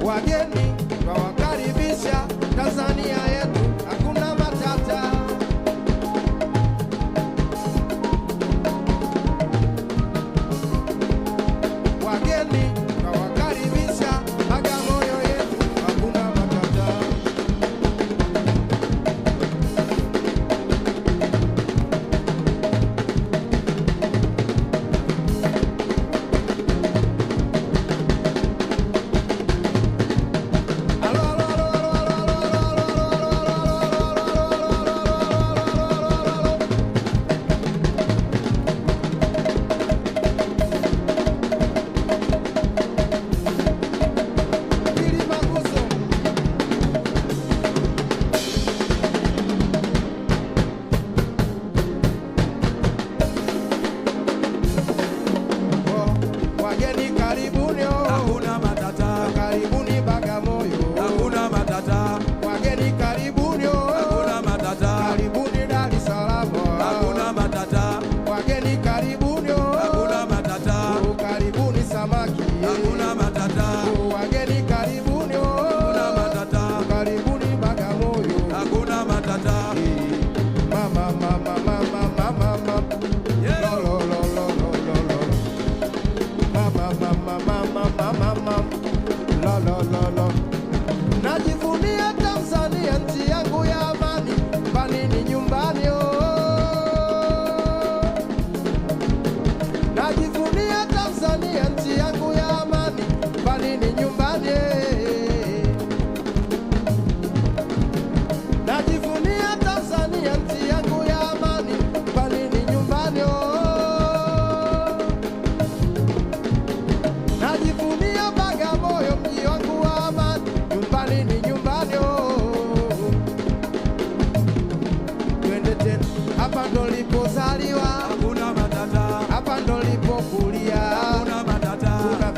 Wageni twawakaribisha Tanzania yetu, hakuna matata. Wageni twawakaribisha Bagamoyo yetu, hakuna matata. Najivunia Tanzania, nchi yangu ya amani, bali ni nyumbani. Najivunia Tanzania, nchi yangu ya amani, bali ni nyumbani. Najivunia Tanzania, nchi yangu ya amani, bali ni nyumbani. Najivunia Bagamoyo, mji wangu wa amani, nyumbani ni nyumbani. Twende tena, hapa ndo nilipozaliwa, hakuna matata. hapa ndo nilipokulia, Hakuna matata. kuna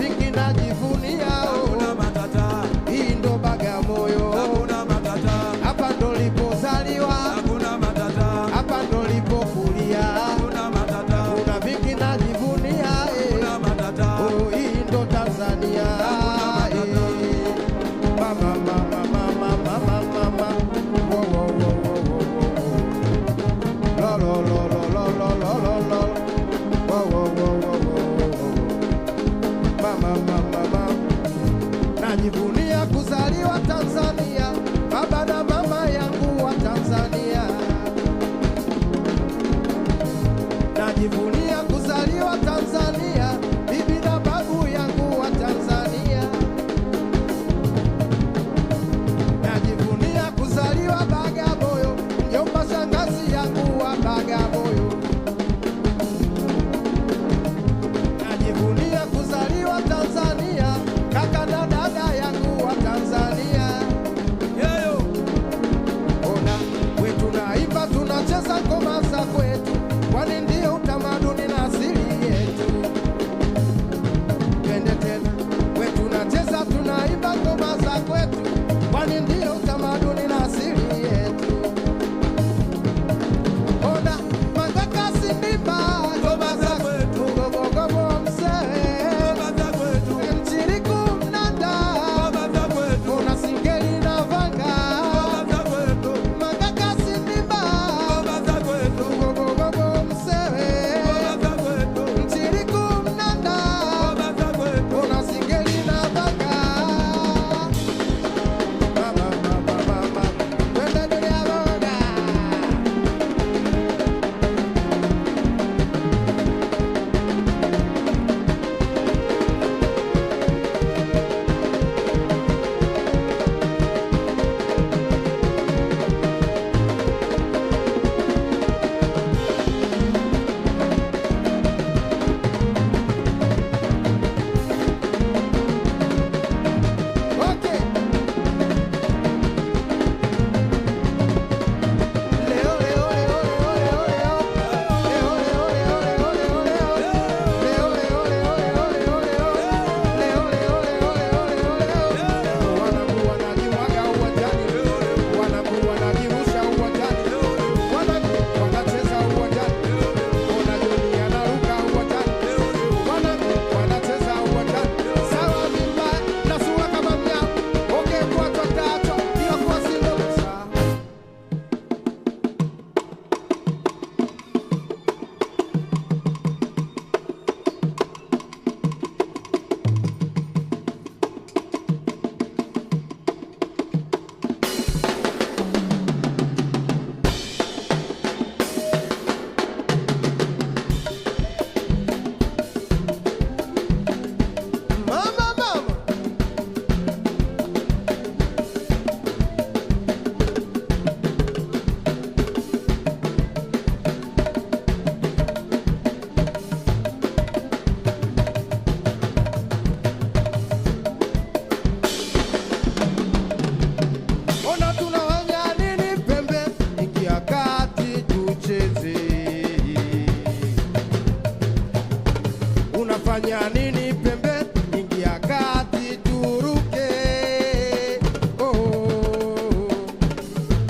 unafanya nini pembeni? Ingia kati turuke.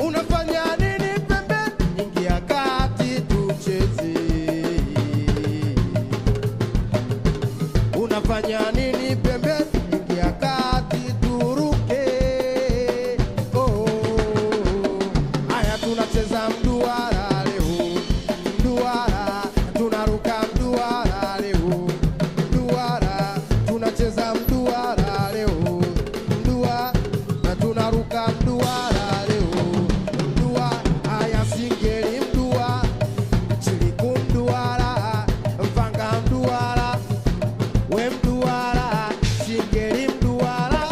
Unafanya nini pembeni? Ingia kati tucheze. Unafanya nini pembeni? Ingia kati turuke. Haya tunacheza mduara leo, mduara tunaruka mduara leo, mduara tunacheza mduara leo, mduara tunaruka mduara leo, mduara. Haya singeli mduara, chiliku mduara, mfanga mduara, we mduara, singeli mduara,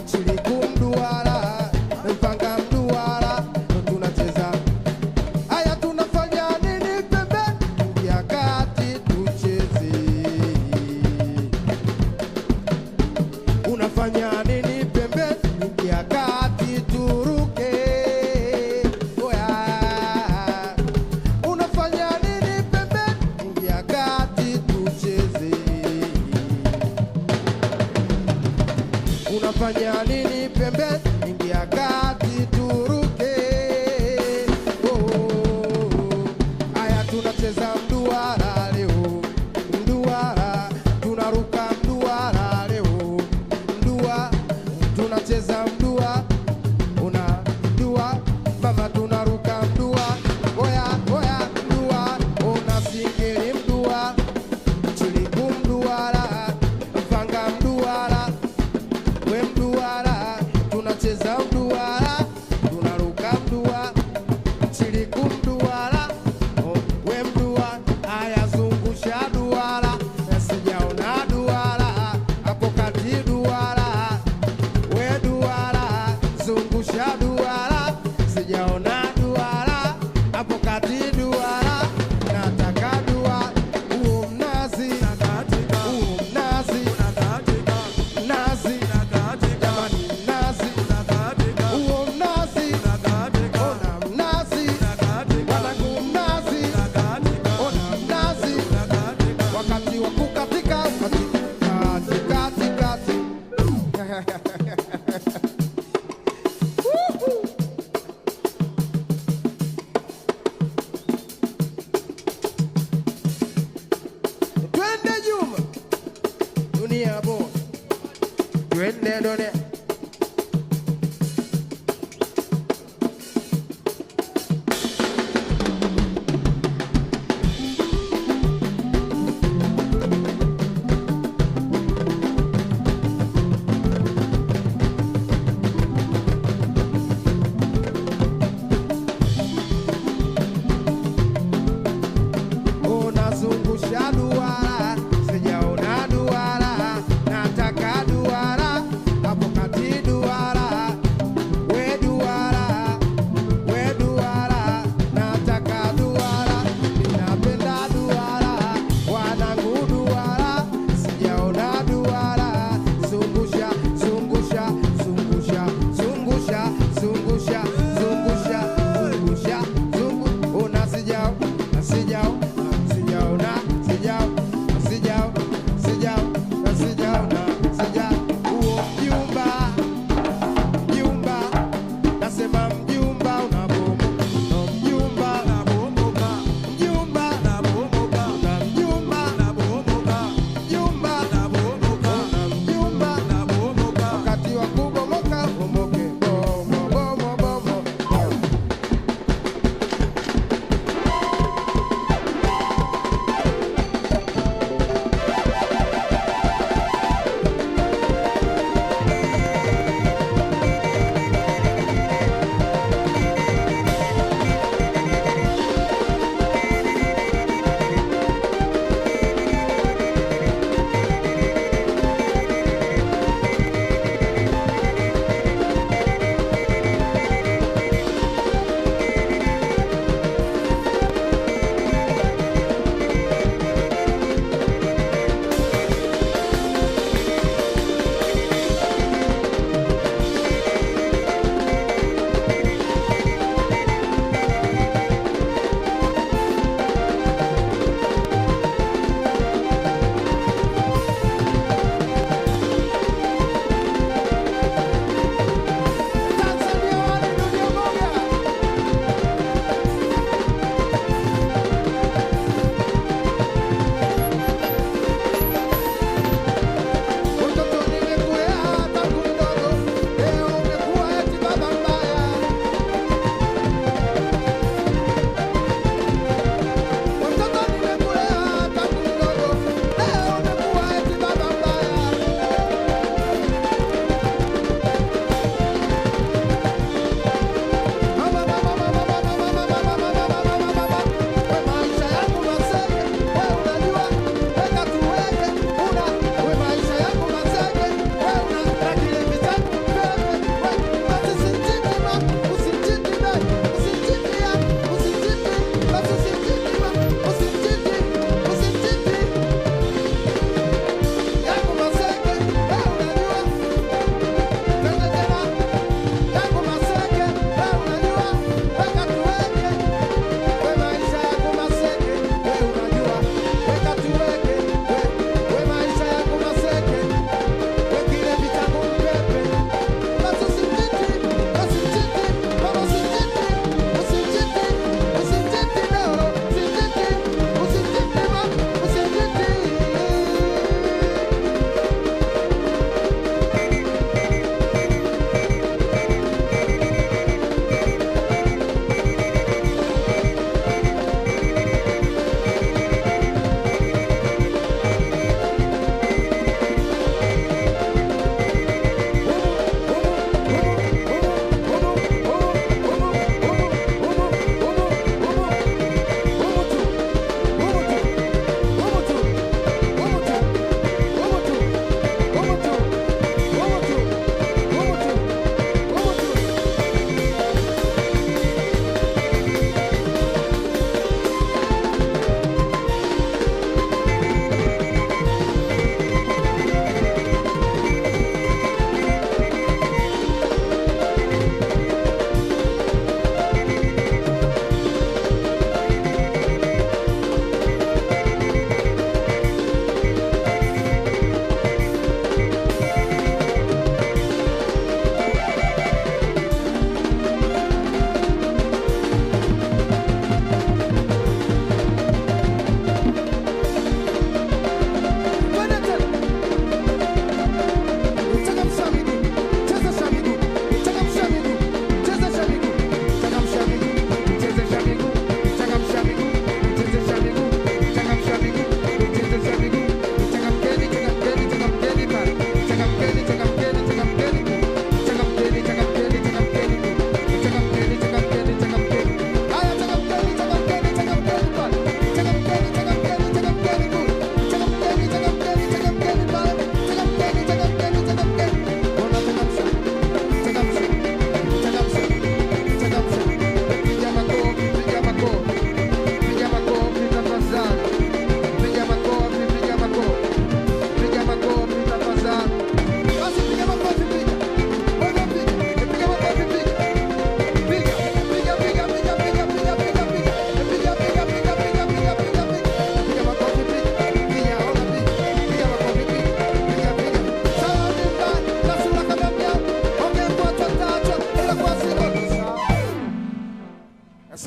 chiliku mduara, mfanga mduara, tunacheza. Haya tunafanya nini pembeni? Ingia kati tucheze. Unafanya nini pembeni? Ingia kati turuke. Oya. Unafanya nini pembeni? Ingia kati tucheze. Unafanya nini pembeni? Ingia kati turuke. Haya tunacheza mduara leo, mduara tunaruka mduara leo, mduara tunacheza mduara, una mduara mama tunaruka mduara. Oya oya mduara, una singeli mduara, chiliku mduara, mfanga mduara, we mduara tunacheza mduara, tunaruka mduara, chiliku mduara, we mduara. Haya zungusha duara, sijaona duara hapo kati duara, we duara zungusha duara, sijaona duara hapo kati duara, nataka duara. Huo mnazi, huo mnazi, nazi, jamani mnazi, huo mnazi, ona mnazi, wanangu mnazi, ona mnazi, wakati wa kukatika, kati kati kati. Twende Juma, dunia bo, twende dunia. Unazungusha duara, sijaona duara, nataka duara hapo kati duara, we duara, we duara, nataka duara, ninapenda duara, wanangu duara, sijaona duara. Zungusha zungusha zungusha zungusha zungusha zungusha zungusha zungu, una sijao sijao sijaona sijao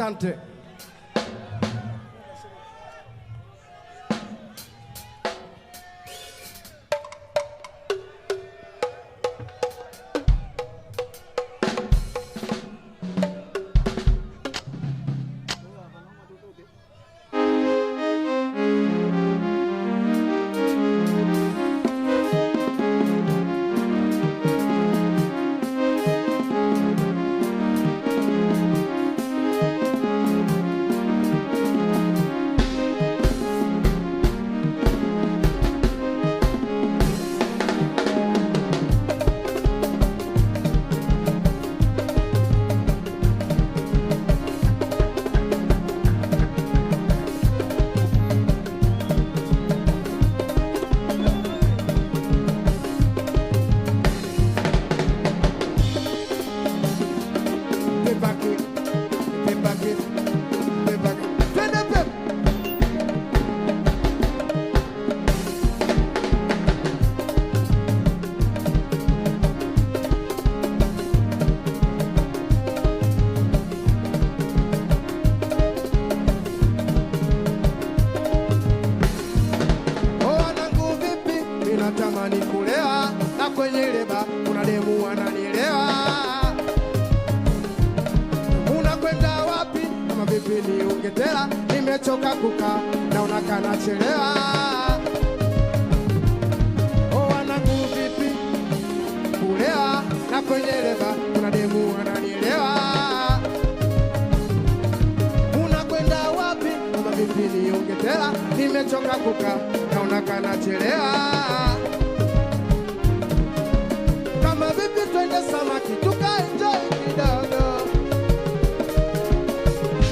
Asante. Natamani kulewa na kwenye leba kuna demu wananielewa. Unakwenda wapi kama vipi niungetela? Nimechoka kukaa naona kana chelewa. Oh, wanangu vipi kulewa na kwenye leba kuna demu wananielewa. Unakwenda wapi kama vipi niungetela? Nimechoka kukaa naona kana chelewa. Twende samaki tukaenjoy kidogo,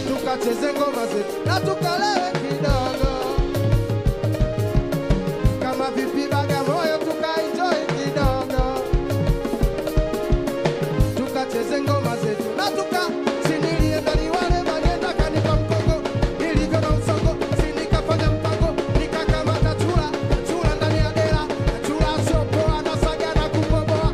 tukacheze ngoma zetu na tukalewe kidogo. Kama vipi Bagamoyo tukaenjoy kidogo, tukacheze ngoma zetu na sinilie ndani wale manienda kanipa mkongo, nilivyo na usongo sinikafanya mpango, nikakamata chura ndani ya dera, chura siopoa na saga na kuboboa.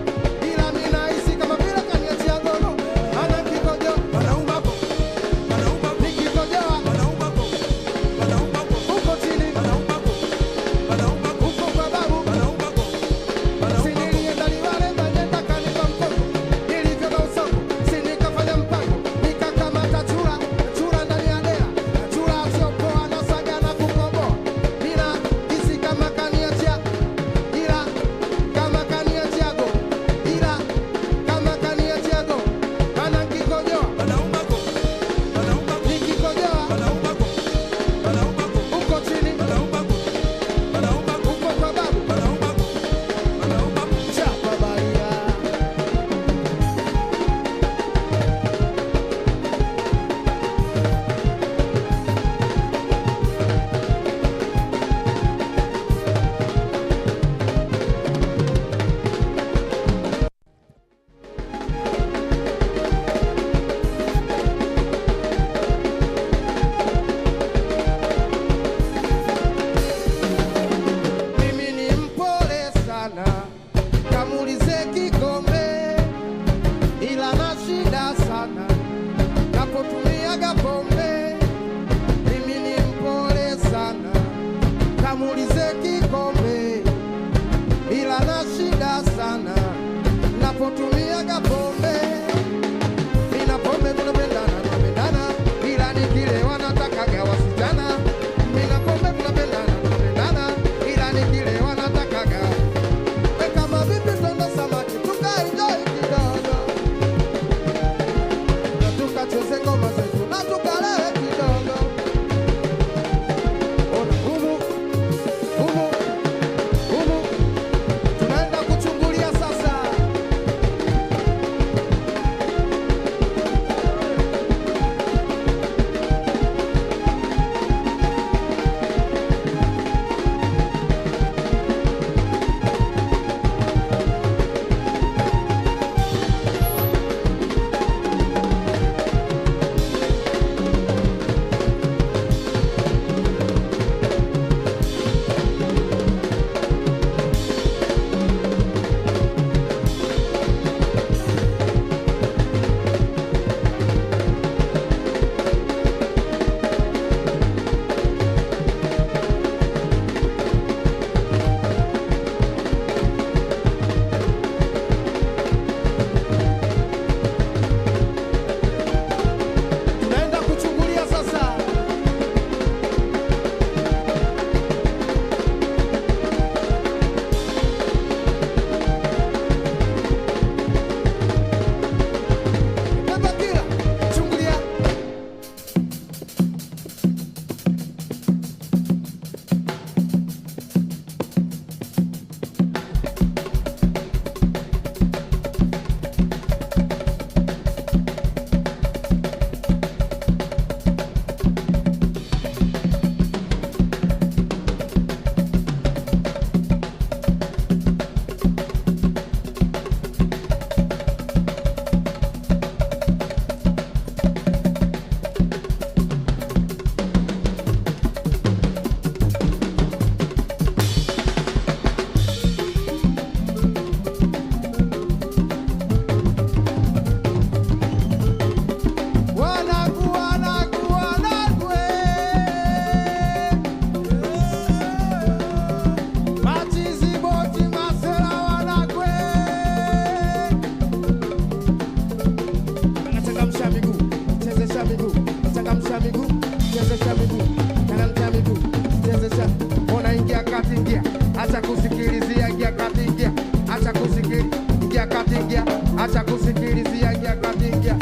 acha kusikilizia, ingia kati, ingia, acha kusikilizia, ingia kati, ingia, acha kusikilizia, ingia kati, ingia,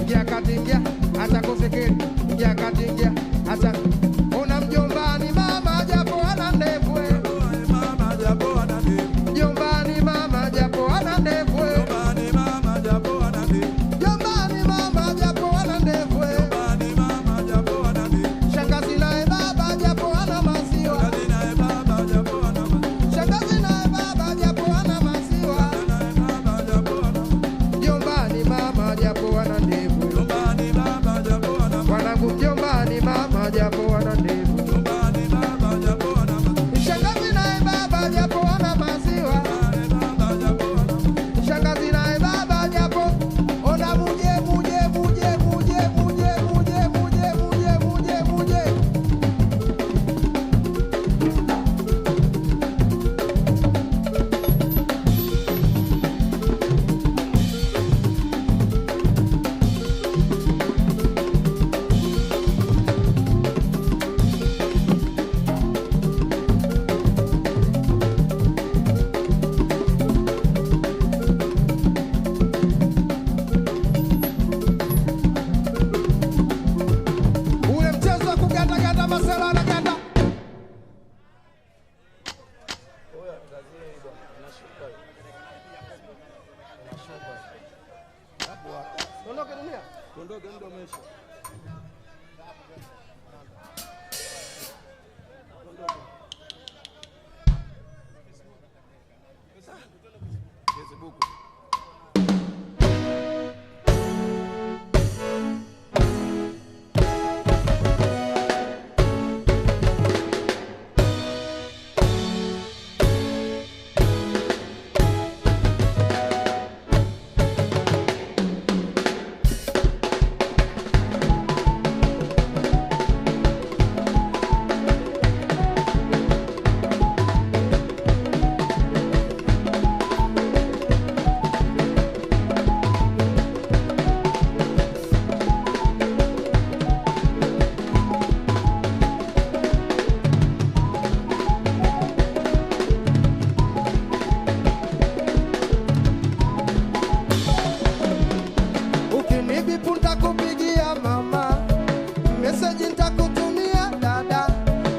ingia kati, ingia, acha kusikilizia, ingia kati, ingia, acha. Ona mjombani mama japo ana ndevu, mama japo ana ndevu, mjombani mama japo ana ndevu, mjombani mama japo ana ndevu, mjombani mama japo ana ndevu, mjombani mama japo ana ndevu, shangazi naye baba japo ana maziwa, shangazi naye baba japo ana maziwa, shangazi naye baba japo ana maziwa, baba japo ana mjombani mama japo ana ndevu, mjombani baba japo ana wanangu, mjombani mama japo ana ndevu, mjombani baba japo ana shangazi naye baba japo ana maziwa, baba japo ana shangazi naye baba japo ona muje muje muje muje muje muje muje muje muje muje. Ule mchezo wa kuganda ganda masela na ganda. Ondoke dunia. Ondoke muda umeisha. Facebook. Ukinibipu nitakupigia mama, message nitakutumia dada.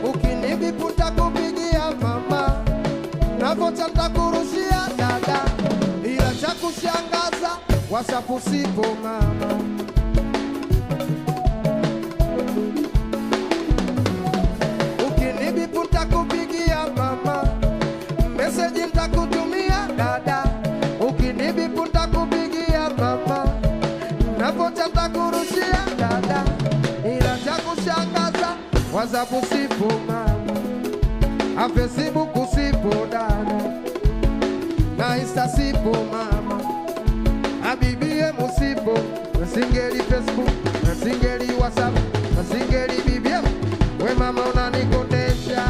Ukinibipu nitakupigia mama, na vocha nitakurushia dada. Ila cha kushangaza WhatsApp sipo mama. Ukinibipu nitakupigia mama, message nitakutumia dada. Ukinibipu nitakupigia mama, na vocha nitakurushia dada. Ila cha kushangaza WhatsApp sipo mama, Facebook sipo dada, na Insta sipo mama, BBM sipo, nasingeli Facebook, nasingeli WhatsApp, nasingeli BBM. We mama unanikondesha.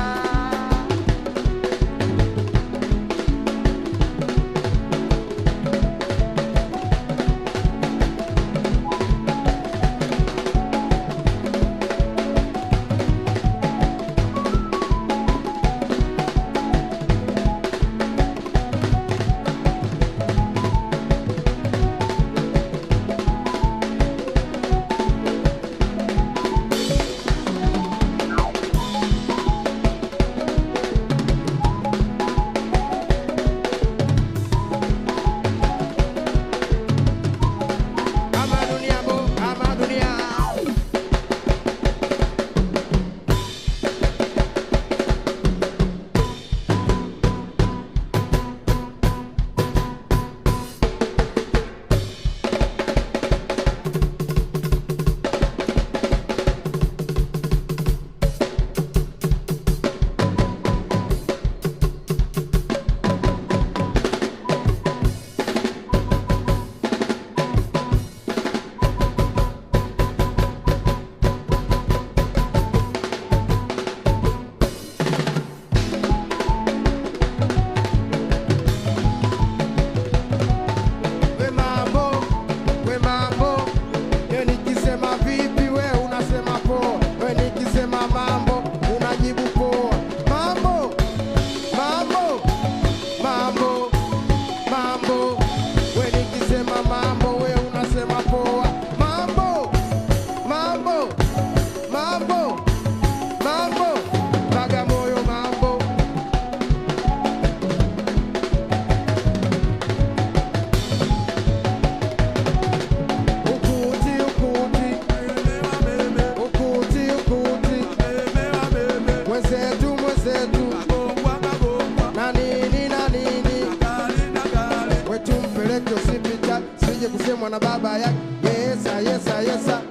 picha sije kusemwa na baba yake. Yesa, yesa, yesa.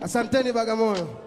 Asanteni Bagamoyo.